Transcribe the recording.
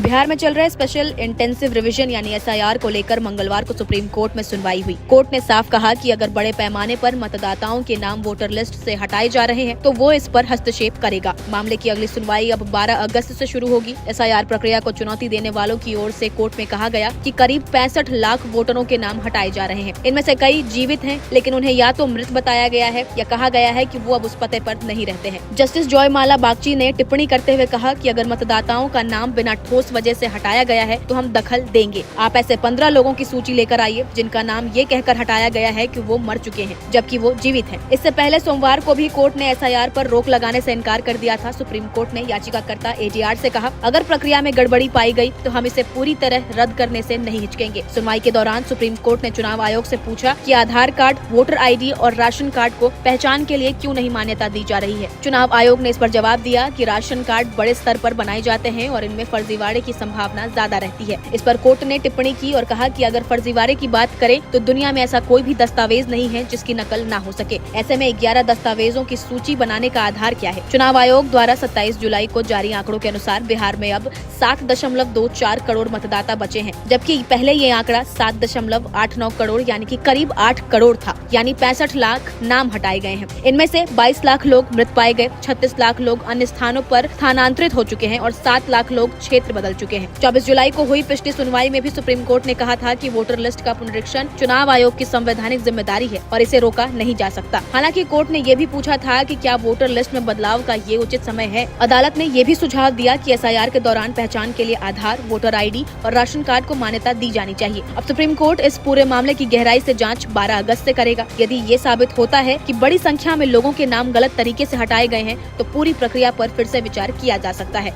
बिहार में चल रहे स्पेशल इंटेंसिव रिवीजन यानी एसआईआर को लेकर मंगलवार को सुप्रीम कोर्ट में सुनवाई हुई। कोर्ट ने साफ कहा कि अगर बड़े पैमाने पर मतदाताओं के नाम वोटर लिस्ट से हटाए जा रहे हैं तो वो इस पर हस्तक्षेप करेगा। मामले की अगली सुनवाई अब 12 अगस्त से शुरू होगी। एसआईआर प्रक्रिया को चुनौती देने वालों की ओर से कोर्ट में कहा गया कि करीब 65 लाख वोटरों के नाम हटाए जा रहे हैं। इनमें से कई जीवित हैं, लेकिन उन्हें या तो मृत बताया गया है या कहा गया है कि वो अब उस पते पर नहीं रहते हैं। जस्टिस जॉयमाला बागची ने टिप्पणी करते हुए कहा कि अगर मतदाताओं का नाम बिना ठोस वजह से हटाया गया है तो हम दखल देंगे। आप ऐसे 15 लोगों की सूची लेकर आइए जिनका नाम ये कहकर हटाया गया है कि वो मर चुके हैं जबकि वो जीवित हैं। इससे पहले सोमवार को भी कोर्ट ने एसआईआर पर रोक लगाने से इनकार कर दिया था। सुप्रीम कोर्ट ने याचिकाकर्ता एडीआर से कहा, अगर प्रक्रिया में गड़बड़ी पाई गई तो हम इसे पूरी तरह रद्द करने से नहीं हिचकेंगे। सुनवाई के दौरान सुप्रीम कोर्ट ने चुनाव आयोग से पूछा कि आधार कार्ड, वोटर आईडी और राशन कार्ड को पहचान के लिए क्यों नहीं मान्यता दी जा रही है। चुनाव आयोग ने इस पर जवाब दिया कि राशन कार्ड बड़े स्तर पर बनाए जाते हैं और इनमें फर्जीवाड़े की संभावना ज्यादा रहती है। इस पर कोर्ट ने टिप्पणी की और कहा कि अगर फर्जीवाड़े की बात करें तो दुनिया में ऐसा कोई भी दस्तावेज नहीं है जिसकी नकल ना हो सके। ऐसे में 11 दस्तावेजों की सूची बनाने का आधार क्या है। चुनाव आयोग द्वारा 27 जुलाई को जारी आंकड़ों के अनुसार बिहार में अब 7.24 करोड़ मतदाता बचे हैं, जबकि पहले ये आंकड़ा 7.89 करोड़ यानी कि करीब 8 करोड़ था। यानी 65 लाख नाम हटाए गए हैं। इनमें से 22 लाख लोग मृत पाए गए, 36 लाख लोग अन्य स्थानों पर स्थानांतरित हो चुके हैं और 7 लाख लोग क्षेत्र बदल चुके हैं। 24 जुलाई को हुई पिछली सुनवाई में भी सुप्रीम कोर्ट ने कहा था कि वोटर लिस्ट का पुनरीक्षण चुनाव आयोग की संवैधानिक जिम्मेदारी है और इसे रोका नहीं जा सकता। हालांकि कोर्ट ने ये भी पूछा था कि क्या वोटर लिस्ट में बदलाव का ये उचित समय है। अदालत ने ये भी सुझाव दिया कि एसआईआर के दौरान पहचान के लिए आधार, वोटर आईडी और राशन कार्ड को मान्यता दी जानी चाहिए। अब सुप्रीम कोर्ट इस पूरे मामले की गहराई से जांच 12 अगस्त से करेगा। यदि ये साबित होता है कि बड़ी संख्या में लोगों के नाम गलत तरीके से हटाए गए हैं तो पूरी प्रक्रिया पर फिर से विचार किया जा सकता है।